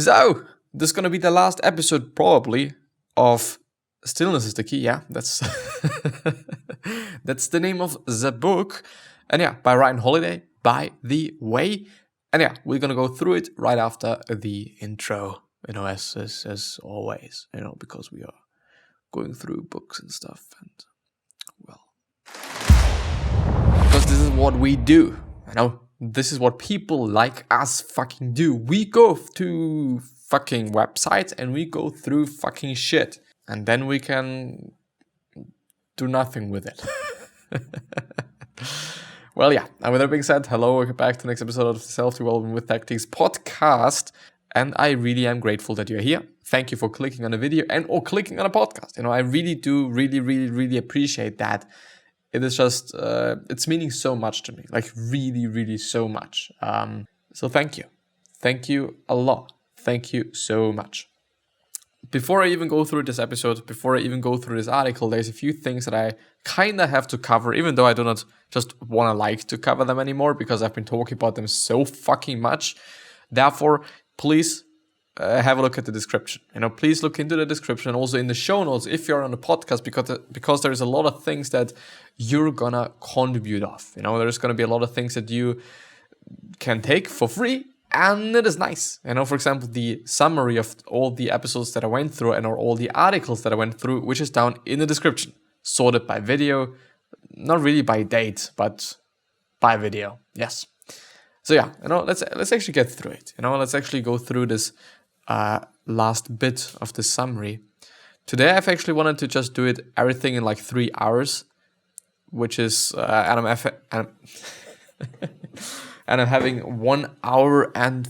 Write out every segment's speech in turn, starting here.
So, this is going to be the last episode, probably, of Stillness Is The Key. Yeah, that's that's the name of the book. And yeah, by Ryan Holiday, by the way. And yeah, we're going to go through it right after the intro, as always, because we are going through books and stuff. And, well, because this is what we do, This is what people like us fucking do. We go to fucking websites and we go through fucking shit. And then we can do nothing with it. Well, yeah. And with that being said, hello, welcome back to the next episode of the Self-Development with Tactics podcast. And I really am grateful that you're here. Thank you for clicking on a video or clicking on a podcast. I really do really appreciate that. It is just, it's meaning so much to me, like really, really so much. So thank you. Thank you a lot. Thank you so much. Before I even go through this episode, before I even go through this article, there's a few things that I kind of have to cover, even though I do not just want to cover them anymore because I've been talking about them so fucking much. Therefore, please have a look at the description. Please look into the description, also in the show notes if you're on the podcast, because there's a lot of things that you're gonna contribute off. There's gonna be a lot of things that you can take for free, and it is nice. For example, the summary of all the episodes that I went through or all the articles that I went through, which is down in the description, sorted by video, not really by date, but by video. Yes. So yeah, let's actually get through it. Let's actually go through this last bit of the summary. Today I've actually wanted to just do it everything in like 3 hours, which is and I'm having 1 hour and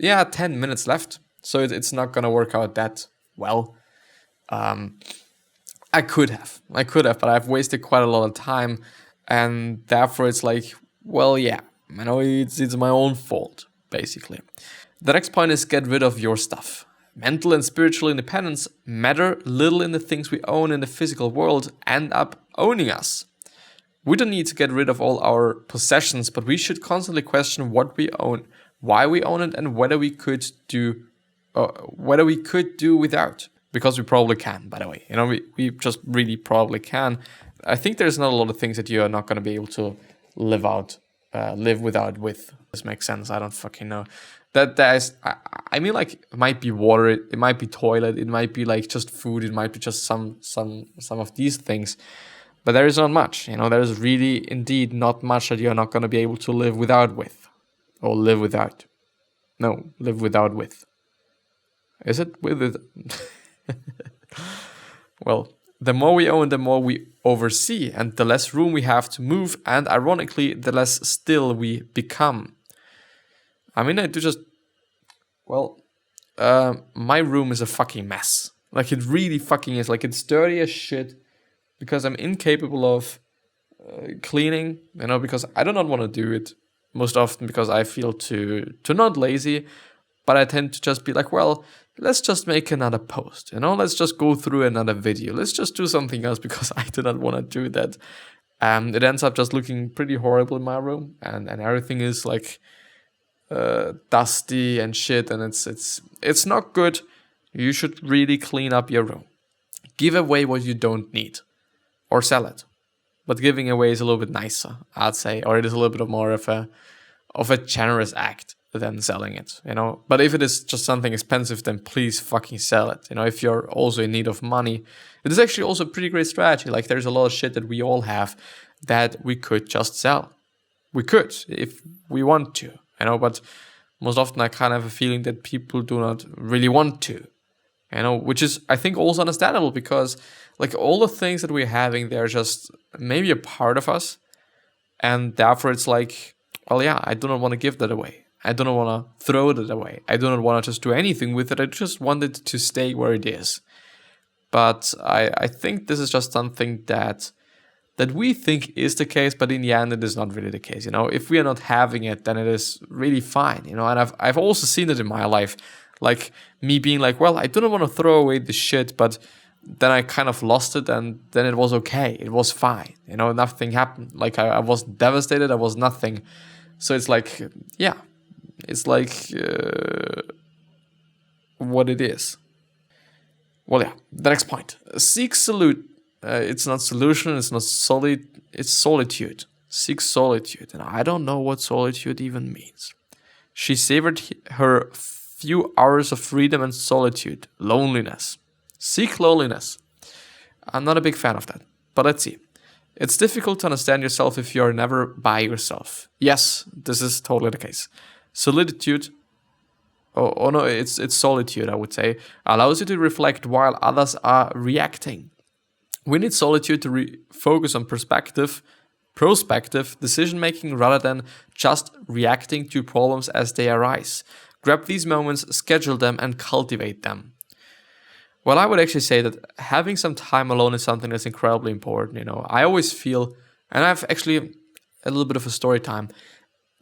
10 minutes left, so it's not gonna work out that well. I could have, but I've wasted quite a lot of time, and therefore it's like, well, yeah, it's my own fault, basically. The next point is get rid of your stuff. Mental and spiritual independence matter little in the things we own in the physical world end up owning us. We don't need to get rid of all our possessions, but we should constantly question what we own, why we own it, and whether we could do without. Because we probably can, by the way. We just really probably can. I think there's not a lot of things that you are not going to be able to live without with. This makes sense. I don't fucking know. It might be water, it might be toilet, it might be like just food, it might be just some of these things. But there is not much, there is really indeed not much that you're not going to be able to live without with. Or live without. No, live without with. Is it with it? Well, the more we own, the more we oversee, and the less room we have to move, and ironically, the less still we become. My room is a fucking mess. Like, it really fucking is. Like, it's dirty as shit because I'm incapable of cleaning, because I do not want to do it most often because I feel too not lazy, but I tend to just be like, well, let's just make another post, let's just go through another video. Let's just do something else because I do not want to do that. It ends up just looking pretty horrible in my room, and everything is like dusty and shit, and it's not good. You should really clean up your room. Give away what you don't need, or sell it. But giving away is a little bit nicer, I'd say, or it is a little bit more of a generous act than selling it, But if it is just something expensive, then please fucking sell it. If you're also in need of money, it is actually also a pretty great strategy. Like, there's a lot of shit that we all have that we could just sell. We could, if we want to, but most often I kind of have a feeling that people do not really want to, which is, I think, also understandable because, like, all the things that we're having, they're just maybe a part of us, and therefore it's like, well, yeah, I do not want to give that away. I do not want to throw it away. I do not want to just do anything with it. I just want it to stay where it is. But I think this is just something that we think is the case, but in the end, it is not really the case. If we are not having it, then it is really fine. And I've also seen it in my life, like me being like, well, I do not want to throw away the shit, but then I kind of lost it, and then it was okay. It was fine. Nothing happened. Like, I wasn't devastated. I was nothing. So it's like, yeah, it's like what it is. Well, yeah, the next point. Seek it's not solution, it's not it's solitude. Seek solitude. And I don't know what solitude even means. She savored her few hours of freedom and solitude. Loneliness. Seek loneliness. I'm not a big fan of that, but let's see. It's difficult to understand yourself if you're never by yourself. Yes, this is totally the case. Solitude, no, it's solitude, I would say, allows you to reflect while others are reacting. We need solitude to focus on prospective decision-making rather than just reacting to problems as they arise. Grab these moments, schedule them, and cultivate them. Well, I would actually say that having some time alone is something that's incredibly important. I always feel, and I have actually a little bit of a story time.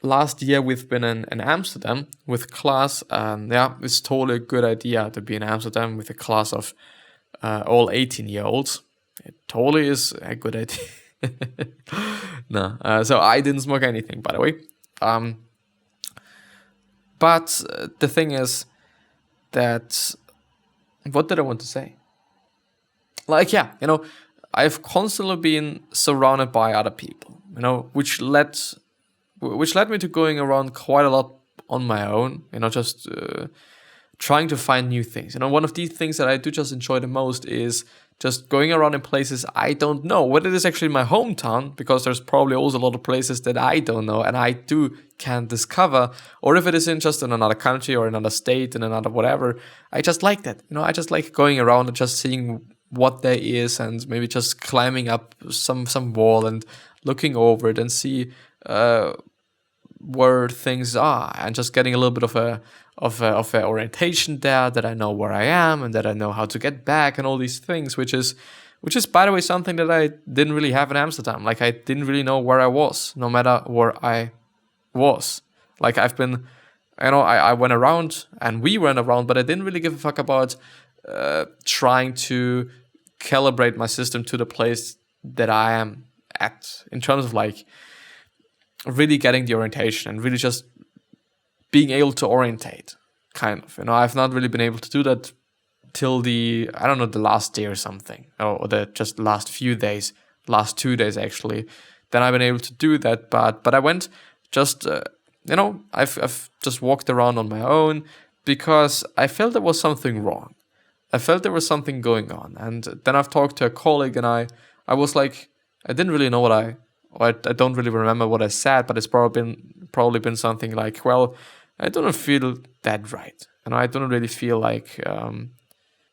Last year, we've been in Amsterdam with class, and it's totally a good idea to be in Amsterdam with a class of all 18-year-olds. It totally is a good idea. No, so I didn't smoke anything, by the way. But the thing is that, what did I want to say? I've constantly been surrounded by other people, which led me to going around quite a lot on my own, just trying to find new things. One of these things that I do just enjoy the most is just going around in places I don't know, whether it is actually my hometown, because there's probably also a lot of places that I don't know and I can't discover, or if it is just in another country or another state, in another whatever. I just like that. I just like going around and just seeing what there is, and maybe just climbing up some wall and looking over it and see where things are, and just getting a little bit of a orientation there, that I know where I am and that I know how to get back and all these things, which is by the way something that I didn't really have in Amsterdam. Like, I didn't really know where I was, no matter where I was. Like, I've been, I went around and we went around, but I didn't really give a fuck about trying to calibrate my system to the place that I am at, in terms of like really getting the orientation and really just being able to orientate, kind of. I've not really been able to do that till the last day or something, or the just last few days, last 2 days actually. Then I've been able to do that, but I went just, I've just walked around on my own because I felt there was something wrong. I felt there was something going on, and then I've talked to a colleague, and I was like, I didn't really know I don't really remember what I said, but it's probably been something like, well, I don't feel that right, and I don't really feel like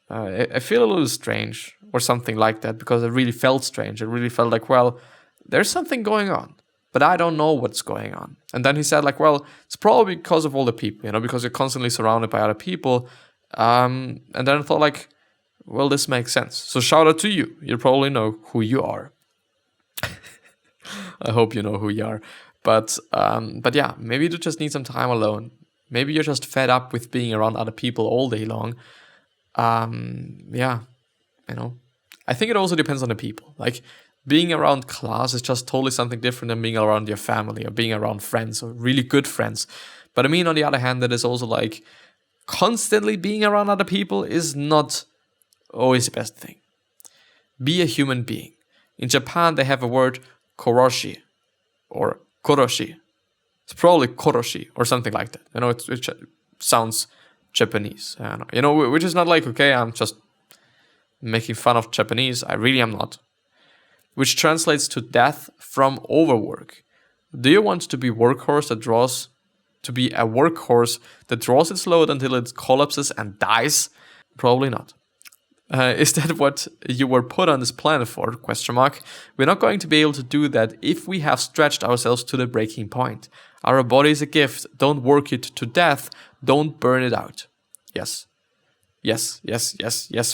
I feel a little strange or something like that, because I really felt strange. I really felt like, well, there's something going on, but I don't know what's going on. And then he said like, well, it's probably because of all the people, because you're constantly surrounded by other people. And then I thought like, well, this makes sense. So shout out to you. You probably know who you are. I hope you know who you are. But yeah, maybe you just need some time alone. Maybe you're just fed up with being around other people all day long. I think it also depends on the people. Like, being around class is just totally something different than being around your family or being around friends or really good friends. But I mean, on the other hand, that is also like constantly being around other people is not always the best thing. Be a human being. In Japan, they have a word koroshi or koroshi. It's probably koroshi or something like that. It sounds Japanese. Which is not like, okay, I'm just making fun of Japanese. I really am not. Which translates to death from overwork. Do you want to be a workhorse that draws its load until it collapses and dies? Probably not. Is that what you were put on this planet for? ? We're not going to be able to do that if we have stretched ourselves to the breaking point. Our body is a gift. Don't work it to death. Don't burn it out. Yes. Yes,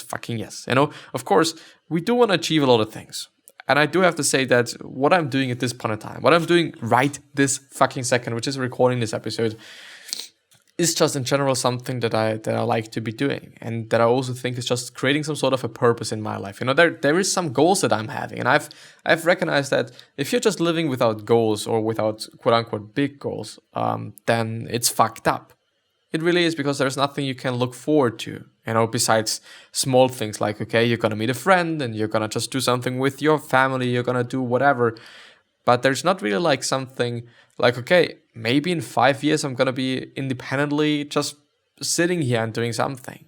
fucking yes. Of course, we do want to achieve a lot of things. And I do have to say that what I'm doing at this point in time, what I'm doing right this fucking second, which is recording this episode, is just in general something that I like to be doing, and that I also think is just creating some sort of a purpose in my life. There is some goals that I'm having, and I've recognized that if you're just living without goals or without quote unquote big goals, then it's fucked up. It really is, because there's nothing you can look forward to, besides small things like, okay, you're going to meet a friend and you're going to just do something with your family, you're going to do whatever. But there's not really like something like, okay, maybe in 5 years I'm going to be independently just sitting here and doing something.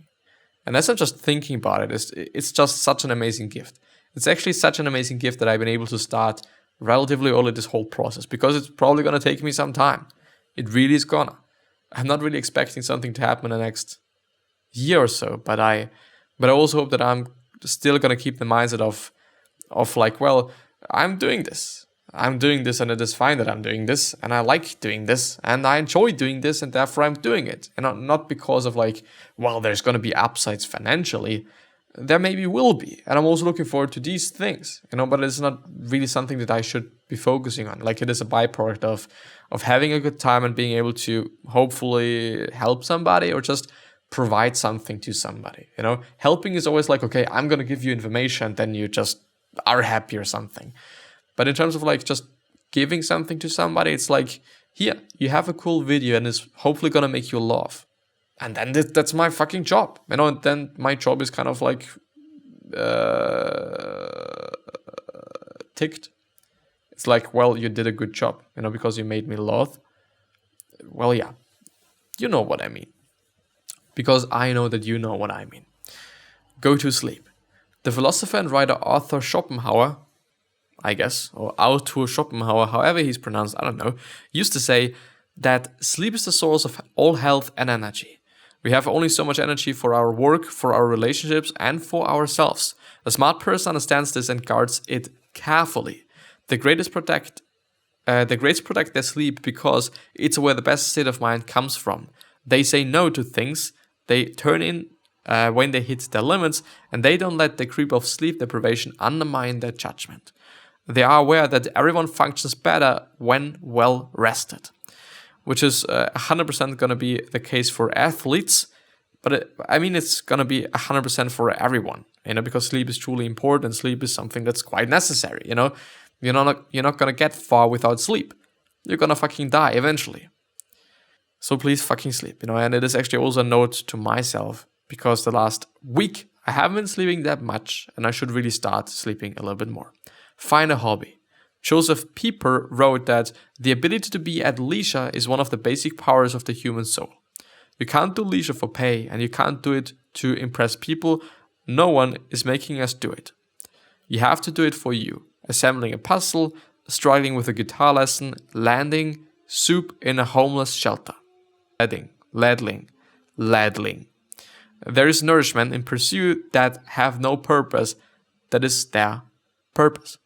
And that's not just thinking about it. It's just such an amazing gift. It's actually such an amazing gift that I've been able to start relatively early this whole process, because it's probably going to take me some time. It really is gonna. I'm not really expecting something to happen in the next year or so, but I also hope that I'm still gonna keep the mindset of like, well, I'm doing this and it is fine that I'm doing this, and I like doing this, and I enjoy doing this, and therefore I'm doing it. And not because of like, well, there's gonna be upsides financially. There maybe will be, and I'm also looking forward to these things, but it's not really something that I should be focusing on. Like, it is a byproduct of having a good time and being able to hopefully help somebody or just provide something to somebody. Helping is always like, okay, I'm gonna give you information, then you just are happy or something. But in terms of like just giving something to somebody, it's like, here, you have a cool video and it's hopefully gonna make you laugh. And then that's my fucking job, and then my job is kind of like ticked. It's like, well, you did a good job, because you made me laugh. Well, yeah, you know what I mean. Because I know that you know what I mean. Go to sleep. The philosopher and writer Arthur Schopenhauer, I guess, or Arthur Schopenhauer, however he's pronounced, I don't know, used to say that sleep is the source of all health and energy. We have only so much energy for our work, for our relationships, and for ourselves. A smart person understands this and guards it carefully. The greats protect their sleep because it's where the best state of mind comes from. They say no to things, they turn in when they hit their limits, and they don't let the creep of sleep deprivation undermine their judgment. They are aware that everyone functions better when well rested, which is 100% going to be the case for athletes. But it's going to be 100% for everyone, because sleep is truly important. Sleep is something that's quite necessary, You're not going to get far without sleep. You're going to fucking die eventually. So please fucking sleep, and it is actually also a note to myself, because the last week I haven't been sleeping that much, and I should really start sleeping a little bit more. Find a hobby. Joseph Pieper wrote that the ability to be at leisure is one of the basic powers of the human soul. You can't do leisure for pay, and you can't do it to impress people. No one is making us do it. You have to do it for you. Assembling a puzzle, struggling with a guitar lesson, landing soup in a homeless shelter. Ladling. There is nourishment in pursuit that have no purpose. That is their purpose.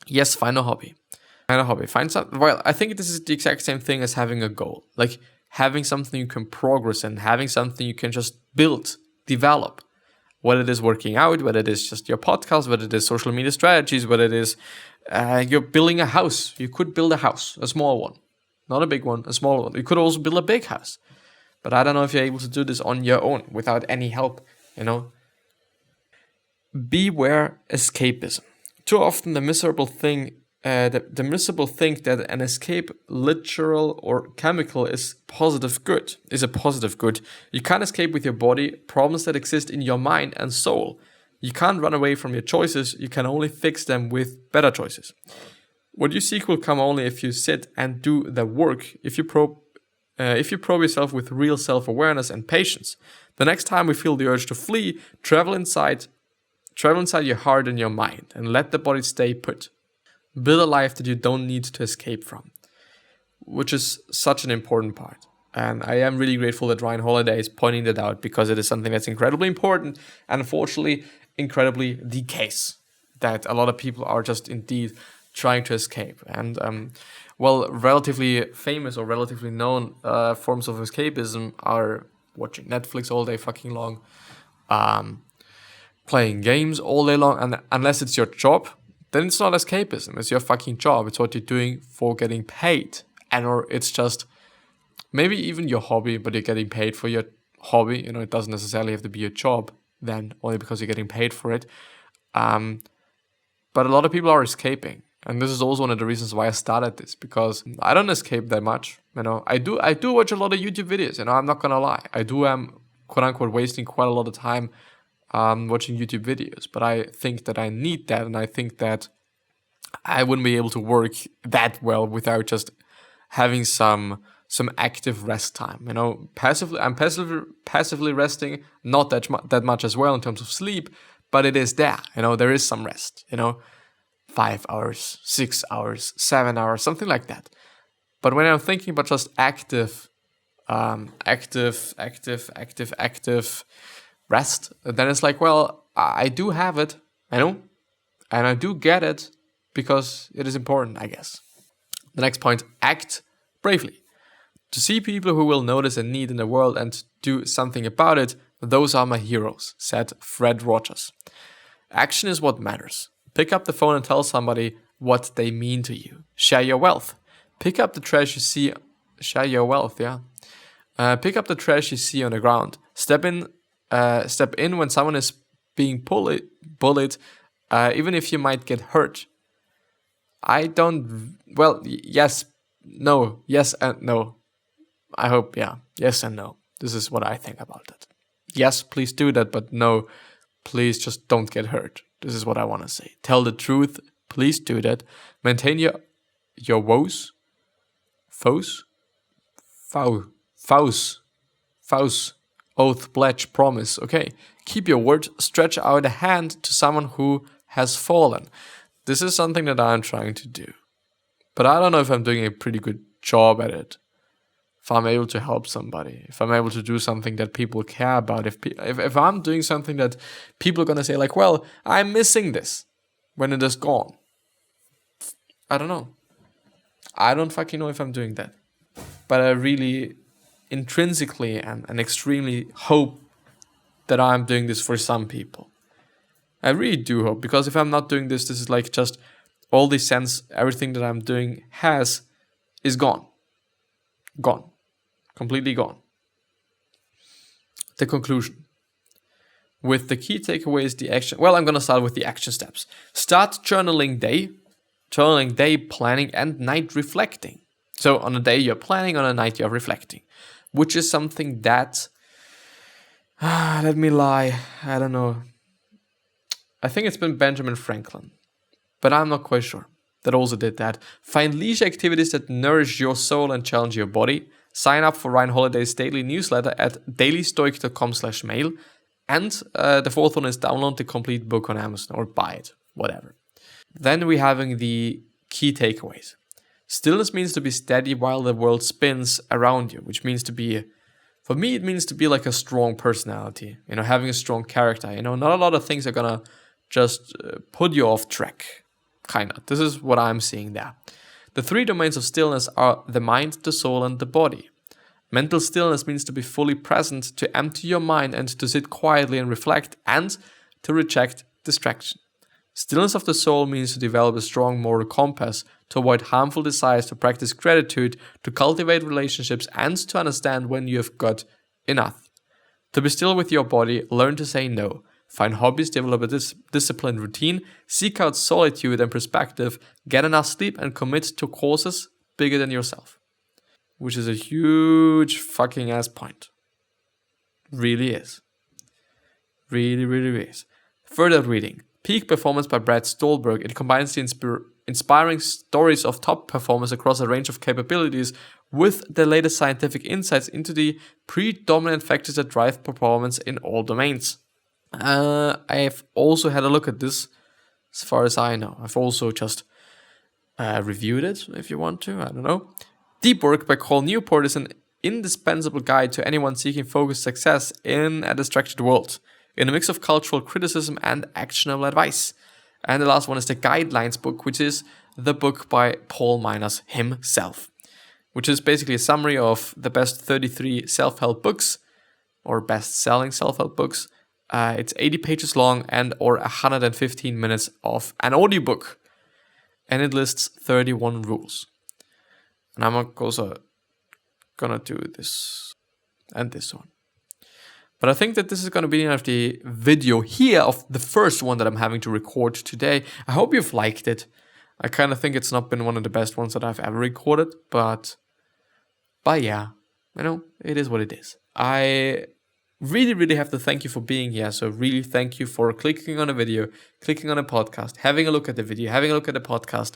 Yes, find a hobby. Find something. Well, I think this is the exact same thing as having a goal. Like having something you can progress in, having something you can just build, develop. Whether it is working out, whether it is just your podcast, whether it is social media strategies, whether it is you're building a house. You could build a house, a small one. Not a big one, a small one. You could also build a big house. But I don't know if you're able to do this on your own without any help, Beware escapism. Too often the miserable think that an escape, literal or chemical, is a positive good. You can't escape with your body problems that exist in your mind and soul. You can't run away from your choices. You can only fix them with better choices. What you seek will come only if you sit and do the work. If you probe yourself with real self-awareness and patience. The next time we feel the urge to flee, travel inside your heart and your mind, and let the body stay put. Build a life that you don't need to escape from, which is such an important part. And I am really grateful that Ryan Holiday is pointing that out, because it is something that's incredibly important, and unfortunately, incredibly the case, that a lot of people are just indeed trying to escape. And relatively famous or relatively known forms of escapism are watching Netflix all day fucking long, playing games all day long, and unless it's your job, then it's not escapism. It's your fucking job. It's what you're doing for getting paid, or it's just maybe even your hobby, but you're getting paid for your hobby. It doesn't necessarily have to be your job then, only because you're getting paid for it. But a lot of people are escaping, And this is also one of the reasons why I started this, because I don't escape that much. I do watch a lot of YouTube videos. I'm not gonna lie. I am quote unquote wasting quite a lot of time watching YouTube videos. But I think that I need that, and I think that I wouldn't be able to work that well without just having some active rest time. I'm passively resting, not that much as well in terms of sleep, but it is there. There is some rest. 5 hours, 6 hours, 7 hours, something like that. But when I'm thinking about just active rest, then it's like, well, I do have it, and I do get it because it is important, I guess. The next point, act bravely. To see people who will notice a need in the world and do something about it, those are my heroes, said Fred Rogers. Action is what matters. Pick up the phone and tell somebody what they mean to you. Share your wealth. Pick up the trash you see. Share your wealth, yeah. Pick up the trash you see on the ground. Step in when someone is being bullied, even if you might get hurt. Yes, no, yes and no. I hope, yeah, yes and no. This is what I think about it. Yes, please do that, but no, please just don't get hurt. This is what I want to say. Tell the truth, please do that. Maintain your foes, oath, pledge, promise. Okay, keep your word. Stretch out a hand to someone who has fallen. This is something that I'm trying to do, but I don't know if I'm doing a pretty good job at it. If I'm able to help somebody, if I'm able to do something that people care about, if I'm doing something that people are gonna say like, well, I'm missing this when it is gone. I don't know. I don't fucking know if I'm doing that, but I really intrinsically and extremely hope that I'm doing this for some people. I really do hope, because if I'm not doing this, this is like just all the sense, everything that I'm doing is gone. Completely gone. The conclusion. With the key takeaways, the action. Well, I'm going to start with the action steps. Start journaling day planning, and night reflecting. So on a day you're planning, on a night you're reflecting, which is something that, let me lie, I don't know. I think it's been Benjamin Franklin, but I'm not quite sure. That also did that. Find leisure activities that nourish your soul and challenge your body. Sign up for Ryan Holiday's daily newsletter at dailystoic.com/mail. And the fourth one is download the complete book on Amazon or buy it, whatever. Then we're having the key takeaways. Stillness means to be steady while the world spins around you, which means to be, for me, it means to be like a strong personality, having a strong character. Not a lot of things are gonna just put you off track, kind of. This is what I'm seeing there. The 3 domains of stillness are the mind, the soul, and the body. Mental stillness means to be fully present, to empty your mind and to sit quietly and reflect, and to reject distraction. Stillness of the soul means to develop a strong moral compass, to avoid harmful desires, to practice gratitude, to cultivate relationships, and to understand when you have got enough. To be still with your body, learn to say no. Find hobbies, develop a disciplined routine, seek out solitude and perspective, get enough sleep, and commit to causes bigger than yourself. Which is a huge fucking ass point. Really is. Really, really is. Further reading. Peak Performance by Brad Stolberg. It combines the inspiring stories of top performers across a range of capabilities with the latest scientific insights into the predominant factors that drive performance in all domains. I've also had a look at this, as far as I know. I've also just reviewed it, if you want to, I don't know. Deep Work by Cole Newport is an indispensable guide to anyone seeking focused success in a distracted world, in a mix of cultural criticism and actionable advice. And the last one is the Guidelines book, which is the book by Paul Miners himself, which is basically a summary of the best 33 self-help books, or best-selling self-help books. It's 80 pages long and or 115 minutes of an audiobook. And it lists 31 rules. And I'm also gonna do this and this one. But I think that this is gonna be the end of the video here of the first one that I'm having to record today. I hope you've liked it. I kind of think it's not been one of the best ones that I've ever recorded, but yeah, it is what it is. I really, really have to thank you for being here. So really thank you for clicking on a video, clicking on a podcast, having a look at the video, having a look at the podcast.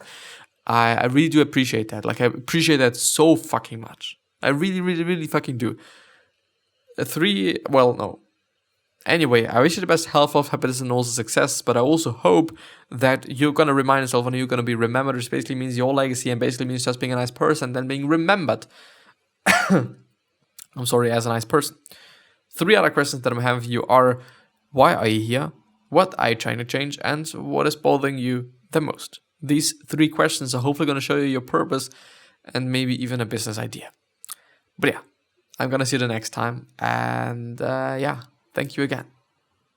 I really do appreciate that. Like, I appreciate that so fucking much. I really, really, really fucking do. Anyway, I wish you the best health, happiness, and also success, but I also hope that you're going to remind yourself and you're going to be remembered, which basically means your legacy and basically means just being a nice person and being remembered. I'm sorry, as a nice person. 3 other questions that I'm having for you are: why are you here? What are you trying to change? And what is bothering you the most? These 3 questions are hopefully going to show you your purpose and maybe even a business idea. But yeah, I'm going to see you the next time. And thank you again.